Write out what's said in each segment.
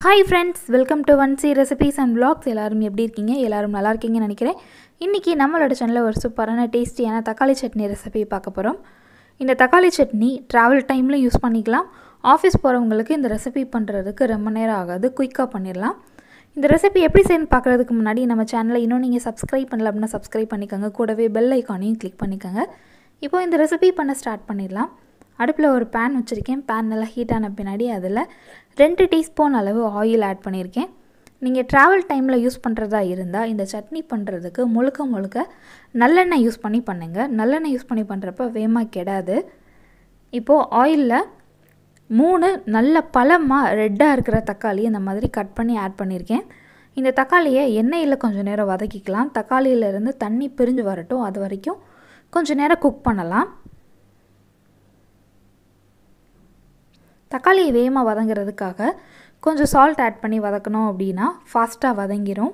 Hi friends, welcome to 1C recipes and vlogs. எல்லாரும் எப்படி இருக்கீங்க? எல்லாரும் நல்லா இருக்கீங்கன்னு நினைக்கிறேன். இன்னைக்கு நம்மளோட சேனல்ல ஒரு சூப்பரான டேஸ்டியான தக்காளி சட்னி ரெசிபி பார்க்க போறோம். இந்த தக்காளி சட்னி டிராவல் டைம்ல யூஸ் பண்ணிக்கலாம். ஆபீஸ் போறவங்களுக்கு இந்த ரெசிபி பண்றதுக்கு ரொம்ப நேரம் ஆகாது. குயிக்கா பண்ணிரலாம். இந்த ரெசிபி எப்படி செய்யணும்னு பார்க்கிறதுக்கு முன்னாடி நம்ம சேனலை இன்னும் நீங்க Subscribe பண்ணல அப்படினா Subscribe பண்ணிக்கங்க. கூடவே பெல் ஐகானையும் கிளிக் பண்ணிக்கங்க. இப்போ இந்த ரெசிபி பண்ண ஸ்டார்ட் பண்ணிரலாம். அடுப்பில் ஒரு பேன் வச்சுருக்கேன். பேன் நல்லா ஹீட் ஆன பின்னாடி அதில் 2 டீஸ்பூன் அளவு ஆயில் ஆட் பண்ணியிருக்கேன். நீங்கள் ட்ராவல் டைமில் யூஸ் பண்ணுறதா இருந்தால் இந்த சட்னி பண்ணுறதுக்கு முழுக்க நல்லெண்ணெய் யூஸ் பண்ணி பண்ணுங்கள். நல்லெண்ணெய் யூஸ் பண்ணி பண்ணுறப்ப வேகமாக கெடாது. இப்போது ஆயிலில் 3 நல்ல பழமாக ரெட்டாக இருக்கிற தக்காளி அந்த மாதிரி கட் பண்ணி ஆட் பண்ணியிருக்கேன். இந்த தக்காளியை எண்ணெயில் கொஞ்சம் நேரம் வதக்கிக்கலாம். தக்காளியிலேருந்து தண்ணி பிரிஞ்சு வரட்டும், அது வரைக்கும் கொஞ்சம் நேரம் குக் பண்ணலாம். தக்காளி வேகமாக வதங்கிறதுக்காக கொஞ்சம் சால்ட் ஆட் பண்ணி வதக்கணும் அப்படின்னா ஃபாஸ்ட்டாக வதங்கிரும்.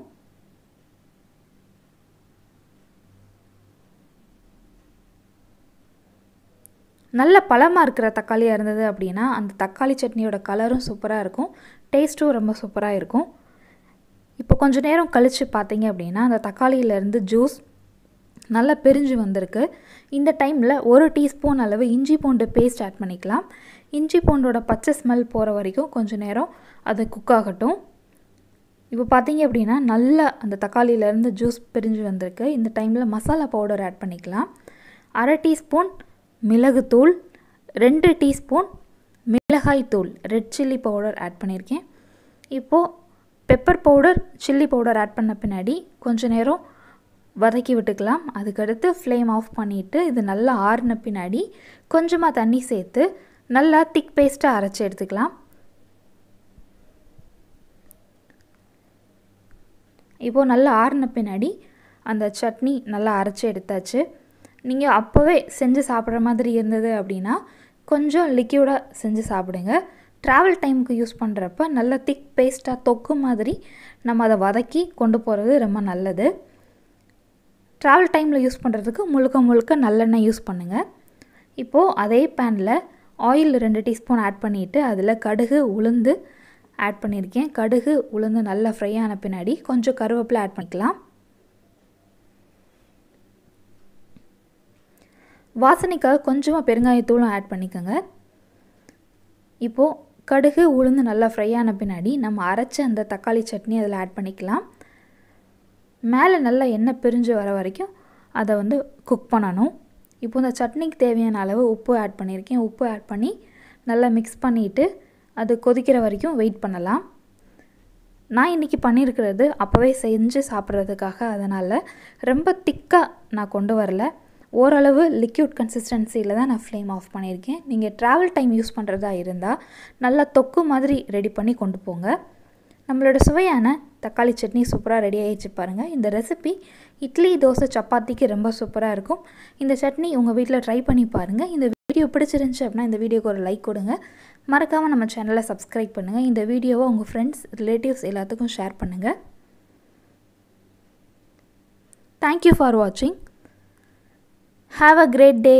நல்ல பழமாக இருக்கிற தக்காளியாக இருந்தது அப்படின்னா அந்த தக்காளி சட்னியோட கலரும் சூப்பராக இருக்கும், டேஸ்ட்டும் ரொம்ப சூப்பராக இருக்கும். இப்போ கொஞ்சம் நேரம் கழித்து பார்த்தீங்க அப்படின்னா அந்த தக்காளியிலேருந்து ஜூஸ் நல்லா பிரிஞ்சு வந்திருக்கு. இந்த டைமில் 1 டீஸ்பூன் அளவு இஞ்சி பூண்டு பேஸ்ட் ஆட் பண்ணிக்கலாம். இஞ்சி பூண்டோட பச்சை ஸ்மெல் போகிற வரைக்கும் கொஞ்சம் நேரம் அது குக் ஆகட்டும். இப்போ பார்த்தீங்க அப்படின்னா நல்லா அந்த தக்காளியிலேருந்து ஜூஸ் பிரிஞ்சு வந்திருக்கு. இந்த டைமில் மசாலா பவுடர் ஆட் பண்ணிக்கலாம். 1/2 டீஸ்பூன் மிளகுத்தூள், 2 டீஸ்பூன் மிளகாய் தூள், ரெட் சில்லி பவுடர் ஆட் பண்ணியிருக்கேன். இப்போது pepper powder, chilli powder add பண்ண பின்னாடி கொஞ்சம் நேரம் வதக்கி விட்டுக்கலாம். அதுக்கடுத்து ஃப்ளேம் ஆஃப் பண்ணிவிட்டு இது நல்லா ஆறின பின்னாடி கொஞ்சமாக தண்ணி சேர்த்து நல்லா திக் பேஸ்ட்டாக அரைச்சி எடுத்துக்கலாம். இப்போது நல்லா ஆறின பின்னாடி அந்த சட்னி நல்லா அரைச்சி எடுத்தாச்சு. நீங்கள் அப்போவே செஞ்சு சாப்பிட்ற மாதிரி இருந்தது அப்படின்னா கொஞ்சம் லிக்யூடாக செஞ்சு சாப்பிடுங்க. ட்ராவல் டைமுக்கு யூஸ் பண்ணுறப்ப நல்லா திக் பேஸ்ட்டாக தொக்கு மாதிரி நம்ம அதை வதக்கி கொண்டு போகிறது ரொம்ப நல்லது. ட்ராவல் டைமில் யூஸ் பண்ணுறதுக்கு முழுக்க நல்லெண்ணெய் யூஸ் பண்ணுங்கள். இப்போது அதே பேனில் ஆயில் 2 டீஸ்பூன் ஆட் பண்ணிவிட்டு அதில் கடுகு உளுந்து ஆட் பண்ணியிருக்கேன். கடுகு உளுந்து நல்லா ஃப்ரை ஆன பின்னாடி கொஞ்சம் கருவேப்பிலை ஆட் பண்ணிக்கலாம். வாசனைக்காக கொஞ்சமாக பெருங்காயத்தூளும் ஆட் பண்ணிக்கோங்க. இப்போது கடுகு உளுந்து நல்லா ஃப்ரை ஆன பின்னாடி நம்ம அரைச்ச அந்த தக்காளி சட்னி அதில் ஆட் பண்ணிக்கலாம். மேலே நல்லா எண்ணெய் பிரிஞ்சு வர வரைக்கும் அதை குக் பண்ணணும். இப்போ இந்த சட்னிக்கு தேவையான அளவு உப்பு ஆட் பண்ணியிருக்கேன். உப்பு ஆட் பண்ணி நல்லா மிக்ஸ் பண்ணிவிட்டு அது கொதிக்கிற வரைக்கும் வெயிட் பண்ணலாம். நான் இன்றைக்கி பண்ணியிருக்கிறது அப்போவே செஞ்சு சாப்பிட்றதுக்காக, அதனால் ரொம்ப திக்காக நான் கொண்டு வரல. ஓரளவு லிக்யூட் கன்சிஸ்டன்சியில் தான் நான் ஃப்ளேம் ஆஃப் பண்ணியிருக்கேன். நீங்கள் ட்ராவல் டைம் யூஸ் பண்ணுறதா இருந்தால் நல்லா தொக்கு மாதிரி ரெடி பண்ணி கொண்டு போங்க. நம்மளோட சுவையான தக்காளி சட்னி சூப்பராக ரெடி ஆகிடுச்சு பாருங்கள். இந்த ரெசிபி இட்லி, தோசை, சப்பாத்திக்கு ரொம்ப சூப்பராக இருக்கும். இந்த சட்னி உங்கள் வீட்டில் ட்ரை பண்ணி பாருங்கள். இந்த வீடியோ பிடிச்சிருந்துச்சு அப்படின்னா இந்த வீடியோக்கு ஒரு லைக் கொடுங்க. மறக்காமல் நம்ம சேனலை Subscribe பண்ணுங்கள். இந்த வீடியோவை உங்கள் ஃப்ரெண்ட்ஸ், ரிலேட்டிவ்ஸ் எல்லாத்துக்கும் ஷேர் பண்ணுங்கள். தேங்க்யூ ஃபார் வாட்சிங். Have a great day.